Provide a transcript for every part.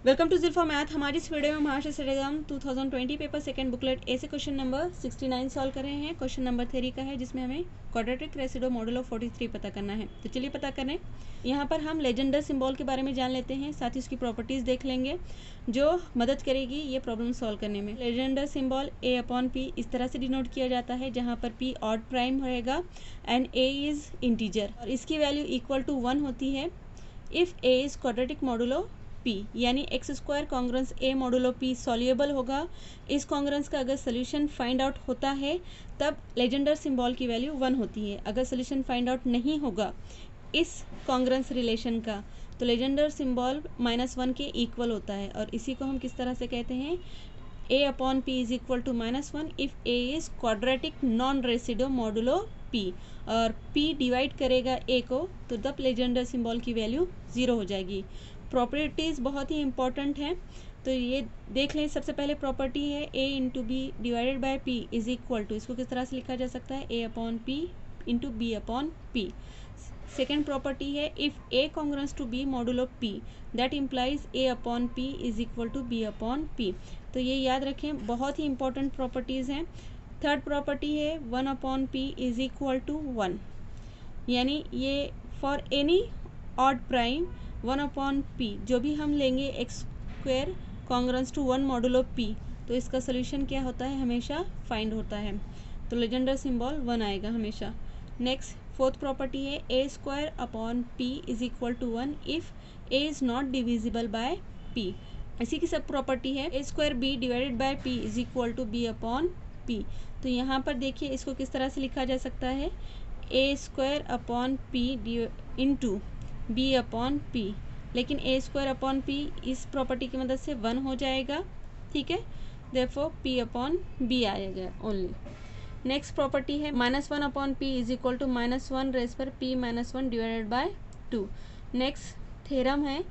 Welcome to जिल्फा math. हमारी इस video में Maharashtra exam 2020 paper second booklet A से क्वेश्चन नंबर 69 सॉल्व कर रहे हैं। क्वेश्चन नंबर 3 का है जिसमें हमें क्वाड्रेटिक रेसिडो मॉडुलो 43 पता करना है। तो चलिए पता करें। यहाँ पर हम लेजेंडर सिंबल के बारे में जान लेते हैं, साथ ही उसकी प्रॉपर्टीज़ देख लेंगे जो मदद करेगी ये प्रॉब्लम सॉल्व करने में। लेजेंडर सिंबल ए अपॉन पी इस तरह से डिनोट किया जाता है जहाँ पर पी ऑड प्राइम रहेगा एंड ए इज़ इंटीजर और इसकी वैल्यू इक्वल टू 1 होती है if A is quadratic modulo P, यानी एक्स स्क्वायर कॉन्ग्रेंस ए मॉडुलो पी सॉल्युएबल होगा। इस कॉन्ग्रेंस का अगर सोल्यूशन फाइंड आउट होता है तब लेजेंडर सिंबल की वैल्यू 1 होती है। अगर सोल्यूशन फाइंड आउट नहीं होगा इस कॉन्ग्रेंस रिलेशन का तो लेजेंडर सिंबल -1 के इक्वल होता है और इसी को हम किस तरह से कहते हैं, A upon P is equal to -1 if A is quadratic non residue modulo P और पी डिवाइड करेगा ए को तो तब लेजेंडर सिंबल की वैल्यू 0 हो जाएगी। प्रॉपर्टीज़ बहुत ही इंपॉर्टेंट हैं तो ये देख लें। सबसे पहले प्रॉपर्टी है A into B divided by P is equal to, इसको किस तरह से लिखा जा सकता है, A upon P into B upon P. Second property है if A congruent to B modulo P that implies A upon P is equal to B upon P. तो ये याद रखें, बहुत ही इंपॉर्टेंट प्रॉपर्टीज़ हैं। थर्ड प्रॉपर्टी है 1 upon P is equal to 1, यानी ये for any odd prime 1 upon p जो भी हम लेंगे x square congruence to 1 modulo p तो इसका सोल्यूशन क्या होता है, हमेशा फाइंड होता है। तो लेजेंडर सिंबल 1 आएगा हमेशा। नेक्स्ट फोर्थ प्रॉपर्टी है ए square upon P is equal to 1 if A is not divisible by P. इसी की सब प्रॉपर्टी है ए square B divided by P is equal to B upon P. तो यहाँ पर देखिए इसको किस तरह से लिखा जा सकता है, ए square upon P into B upon p, लेकिन ए स्क्वायर अपॉन पी इस प्रॉपर्टी की मदद से 1 हो जाएगा, ठीक है। देयरफॉर पी अपॉन बी आएगा ओनली। नेक्स्ट प्रॉपर्टी है -1 upon P is equal to -1 raise पर p -1 divided by 2। Next theorem है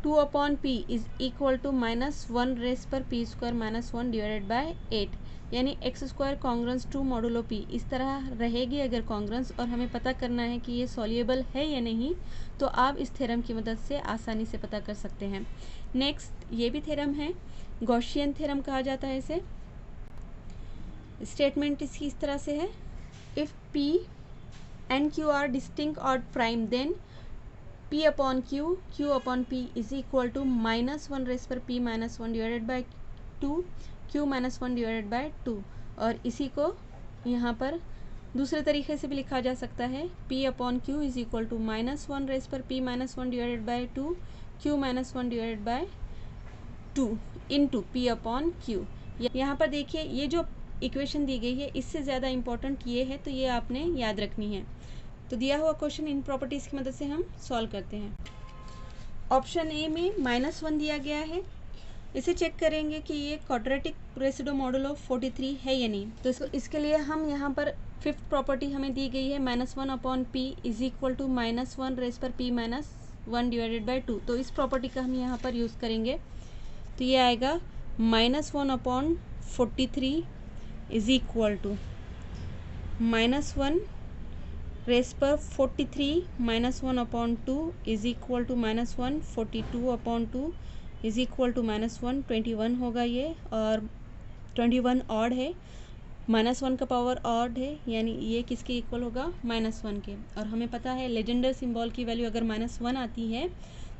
2 upon P is equal to -1 raise पर पी स्क्वायर -1 डिवाइडेड बाय 8, यानी x square congruence to modulo p इस तरह रहेगी अगर कॉन्ग्रेंस, और हमें पता करना है कि ये सॉल्युएबल है या नहीं, तो आप इस थ्योरम की मदद से आसानी से पता कर सकते हैं। नेक्स्ट ये भी थ्योरम है, गॉसियन थ्योरम कहा जाता है इसे। स्टेटमेंट इसकी इस तरह से है, if p and q are distinct odd prime then p upon q upon p is equal to -1 raise पर p -1 divided by 2 q -1 divided by 2, और इसी को यहाँ पर दूसरे तरीके से भी लिखा जा सकता है, p upon q is equal to -1 raise पर p -1 divided by 2 q -1 divided by 2 into p upon q। यहाँ पर देखिए ये जो इक्वेशन दी गई है इससे ज़्यादा इम्पोर्टेंट ये है, तो ये आपने याद रखनी है। तो दिया हुआ क्वेश्चन इन प्रॉपर्टीज़ की मदद से हम सॉल्व करते हैं। ऑप्शन ए में -1 दिया गया है, इसे चेक करेंगे कि ये क्वाड्रेटिक रेसिडो मॉडुलो 43 है या नहीं। तो इसके लिए हम यहाँ पर फिफ्थ प्रॉपर्टी हमें दी गई है -1 upon P is equal to -1 raise पर p -1 डिवाइडेड बाय 2, तो इस प्रॉपर्टी का हम यहाँ पर यूज़ करेंगे। तो ये आएगा -1 upon 43 is equal to -1 raise पर 43 -1 upon 2 is equal to -1 42 upon 2 is equal to -1 21 होगा ये, और 21 ऑड है, -1 का पावर ऑड है, यानी ये किसके इक्वल होगा, -1 के। और हमें पता है लेजेंडर सिंबल की वैल्यू अगर -1 आती है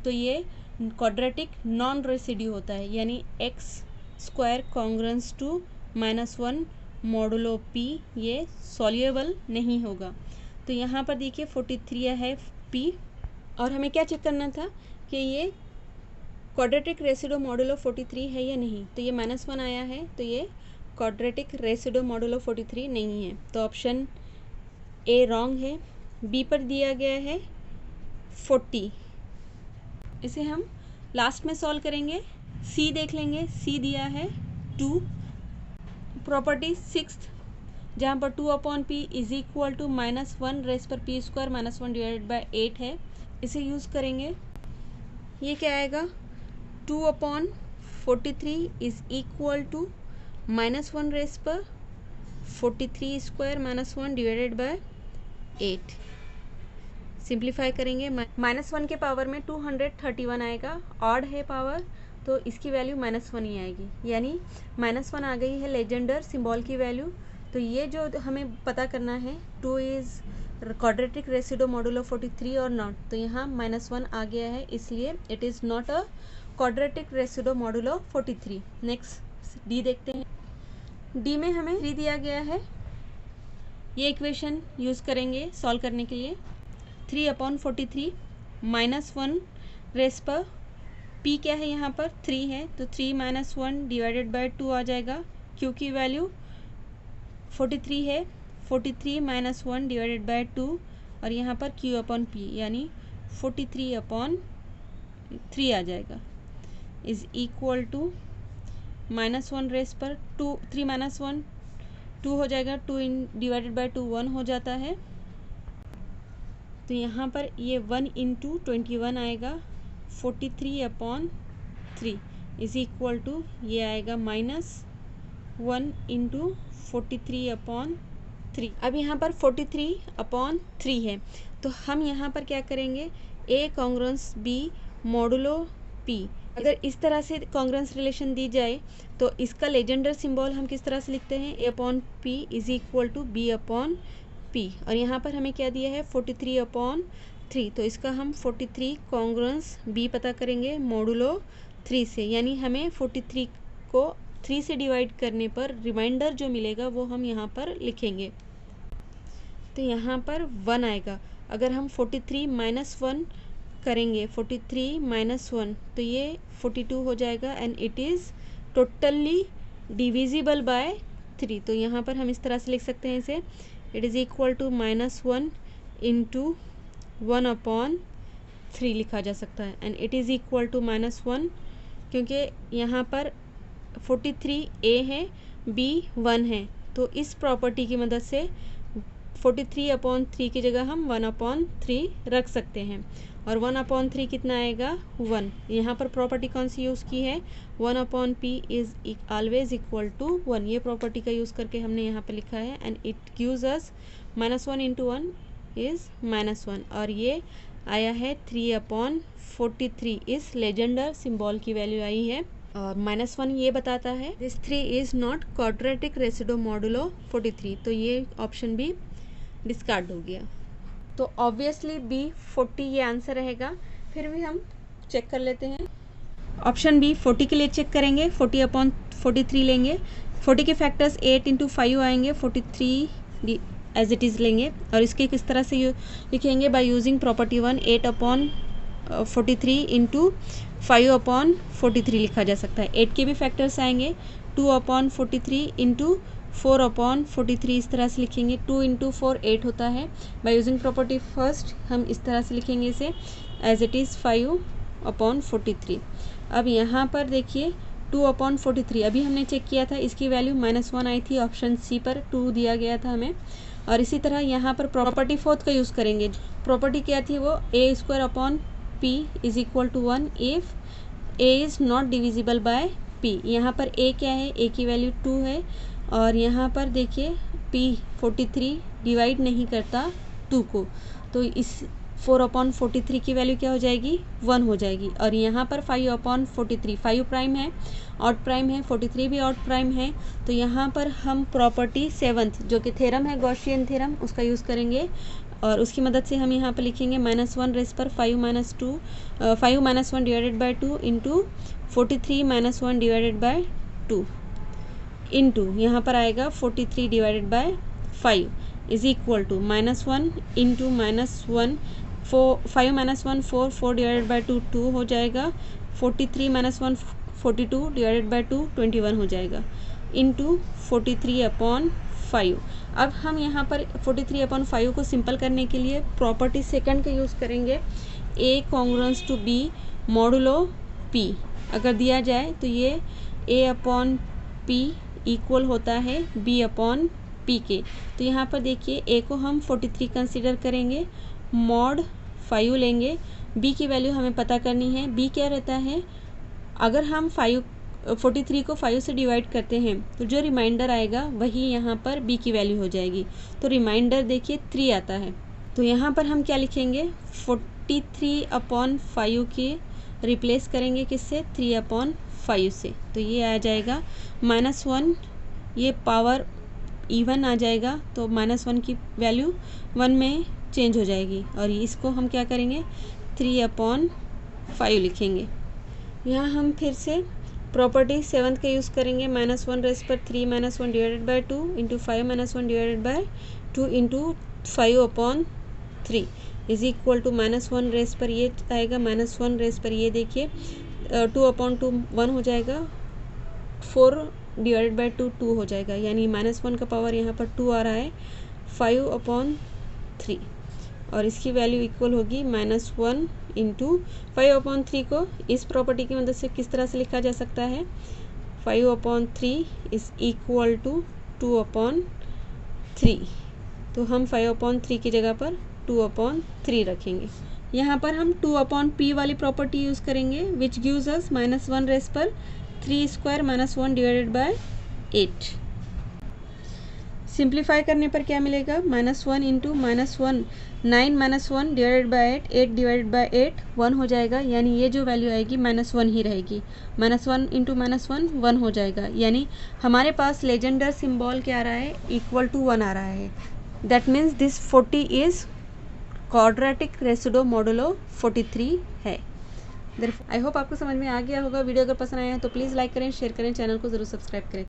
तो ये क्वाड्रेटिक नॉन रेसिड्यू होता है, यानी x square congruence to -1 modulo p ये सॉल्युएबल नहीं होगा। तो यहाँ पर देखिए 43 है p, और हमें क्या चेक करना था कि ये क्वाड्रेटिक रेसिडो मॉडुलो 43 है या नहीं। तो ये -1 आया है तो ये क्वाड्रेटिक रेसिडो मॉडुलो 43 नहीं है, तो ऑप्शन ए रॉन्ग है। बी पर दिया गया है 40, इसे हम लास्ट में सॉल्व करेंगे। सी देख लेंगे, सी दिया है 2। प्रॉपर्टी सिक्स्थ जहाँ पर 2 upon P is equal to -1 raise पर पी स्क्वायर -1 डिवाइडेड बाय 8 है, इसे यूज़ करेंगे। ये क्या आएगा, 2 upon 43 is equal to -1 raise पर 43 स्क्वायर -1 डिवाइडेड बाय 8। सिंप्लीफाई करेंगे, -1 के पावर में 231 आएगा, ऑड है पावर तो इसकी वैल्यू -1 ही आएगी, यानी -1 आ गई है लेजेंडर सिंबल की वैल्यू। तो ये जो हमें पता करना है 2 इज़ क्वाड्रेटिक रेसिडो मॉडुलो 43 और नॉट, तो यहाँ -1 आ गया है, इसलिए it is not a quadratic residue modulo 43। Next D देखते हैं। डी में हमें 3 दिया गया है, ये इक्वेशन यूज़ करेंगे सॉल्व करने के लिए। 3/43 -1 रेस पर p क्या है यहाँ पर 3 है, तो 3 - 1 डिवाइडेड बाय 2 आ जाएगा। q की वैल्यू 43 है, 43 - 1 डिवाइडेड बाय 2 और यहाँ पर q/p यानी 43/3 आ जाएगा, इज़ इक्वल टू -1 रेस पर 2, 3 - 1 2 हो जाएगा, 2 डिवाइडेड बाय 2 1 हो जाता है, तो यहाँ पर ये 1 × 21 आएगा, 43/3 इज इक्वल टू ये आएगा -1 × 43/3। अब यहाँ पर 43/3 है, तो हम यहाँ पर क्या करेंगे, A congruence B modulo P। अगर इस तरह से कॉन्ग्रुएंस रिलेशन दी जाए तो इसका लेजेंडर सिंबल हम किस तरह से लिखते हैं, A/P is equal to B/P, और यहाँ पर हमें क्या दिया है 43/3, तो इसका हम 43 कॉन्ग्रुएंस B पता करेंगे मॉडुलो 3 से, यानी हमें 43 को 3 से डिवाइड करने पर रिमाइंडर जो मिलेगा वो हम यहाँ पर लिखेंगे, तो यहाँ पर 1 आएगा। अगर हम 43 - 1 करेंगे, 43 - 1 तो ये 42 हो जाएगा, and it is totally divisible by 3, तो यहाँ पर हम इस तरह से लिख सकते हैं इसे, इट इज़ इक्वल टू -1 × 1/3 लिखा जा सकता है, and it is equal to -1 क्योंकि यहाँ पर 43 A है, B 1 है, तो इस प्रॉपर्टी की मदद से 43/3 की जगह हम 1/3 रख सकते हैं, और 1/3 कितना आएगा 1। यहाँ पर प्रॉपर्टी कौन सी यूज़ की है, 1/P is always equal to 1, ये प्रॉपर्टी का यूज़ करके हमने यहाँ पर लिखा है, and it gives us -1 × 1 is -1, और ये आया है 3/43, इस लेजेंडर सिंबल की वैल्यू आई है, और -1 ये बताता है this 3 is not quadratic residue modulo 43, तो ये ऑप्शन भी डिस्कार्ड हो गया। तो ऑब्वियसली B 40 ये आंसर रहेगा, फिर भी हम चेक कर लेते हैं। ऑप्शन B 40 के लिए चेक करेंगे, 40/43 लेंगे, 40 के फैक्टर्स 8 × 5 आएंगे, 43 एज इट इज़ लेंगे, और इसके किस तरह से लिखेंगे, बाय यूजिंग प्रॉपर्टी 1, 8/43 × 5/43 लिखा जा सकता है। 8 के भी फैक्टर्स आएंगे, 2/43 × 4/43 इस तरह से लिखेंगे, 2 × 4 8 होता है, बाय यूजिंग प्रॉपर्टी फर्स्ट हम इस तरह से लिखेंगे इसे, एज इट इज़ 5/43। अब यहाँ पर देखिए 2/43 अभी हमने चेक किया था, इसकी वैल्यू -1 आई थी, ऑप्शन सी पर 2 दिया गया था हमें, और इसी तरह यहाँ पर प्रॉपर्टी फोर्थ का यूज़ करेंगे। प्रॉपर्टी क्या थी वो, A² is equal to 1 if A is not divisible by P। यहाँ पर A क्या है, A की वैल्यू 2 है, और यहाँ पर देखिए P 43 डिवाइड नहीं करता 2 को, तो इस 4/43 की वैल्यू क्या हो जाएगी 1 हो जाएगी, और यहाँ पर 5/43 5 प्राइम है, ऑड प्राइम है, 43 भी ऑड प्राइम है, तो यहाँ पर हम प्रॉपर्टी 7th जो कि थ्योरम है गॉसियन थ्योरम उसका यूज़ करेंगे, और उसकी मदद से हम यहाँ पर लिखेंगे -1 रेस पर 5 - 1 divided by 2 into 43 - 1 divided by 2 into यहाँ पर आएगा 43 divided by 5 is equal to -1 into -1 5 - 1 4 4 divided by 2 2 हो जाएगा, 43 - 1 42 डिवाइडेड बाय 2 21 हो जाएगा, इंटू 43/5। अब हम यहाँ पर 43/5 को सिंपल करने के लिए प्रॉपर्टी सेकंड का यूज़ करेंगे, A congruence to B modulo P अगर दिया जाए तो ये A/P इक्वल होता है B/P के, तो यहाँ पर देखिए A को हम 43 कंसिडर करेंगे, मॉड 5 लेंगे, B की वैल्यू हमें पता करनी है, B क्या रहता है, अगर हम 43 को 5 से डिवाइड करते हैं तो जो रिमाइंडर आएगा वही यहाँ पर B की वैल्यू हो जाएगी, तो रिमाइंडर देखिए 3 आता है, तो यहाँ पर हम क्या लिखेंगे, 43/5 की रिप्लेस करेंगे किससे, 3/5 से। तो ये आ जाएगा -1, ये पावर इवन आ जाएगा, तो -1 की वैल्यू 1 में चेंज हो जाएगी, और इसको हम क्या करेंगे, 3/5 लिखेंगे। यहाँ हम फिर से प्रॉपर्टी 7th का यूज़ करेंगे, -1 रेस पर 3 -1 divided by 2 into 5 -1 divided by 2 into 5/3 is equal to -1 raise पर ये आएगा, -1 रेस पर ये देखिए 2/2 1 हो जाएगा, 4 डिवाइडेड बाई 2 2 हो जाएगा, यानी -1 का पावर यहाँ पर 2 आ रहा है, 5/3, और इसकी वैल्यू इक्वल होगी -1 इंटू 5/3 को इस प्रॉपर्टी की मदद से किस तरह से लिखा जा सकता है, 5/3 इज इक्वल टू 2/3। तो हम 5/3 की जगह पर 2/3 रखेंगे। यहाँ पर हम 2/p वाली प्रॉपर्टी यूज़ करेंगे, विच गिव्स अस -1 रेस पर 3 स्क्वायर -1 डिवाइडेड बाय 8। सिंप्लीफाई करने पर क्या मिलेगा, -1 into -1 9 -1 divided by 8 8 divided by 8 1 हो जाएगा, यानी ये जो वैल्यू आएगी -1 ही रहेगी, -1 इंटू -1 1 हो जाएगा, यानी हमारे पास लेजेंडर सिंबल क्या आ रहा है, इक्वल टू 1 आ रहा है। That means this 40 is quadratic residue modulo 43 है। आई होप आपको समझ में आ गया होगा। वीडियो अगर पसंद आया है तो प्लीज़ लाइक करें, शेयर करें, चैनल को ज़रूर सब्सक्राइब करें।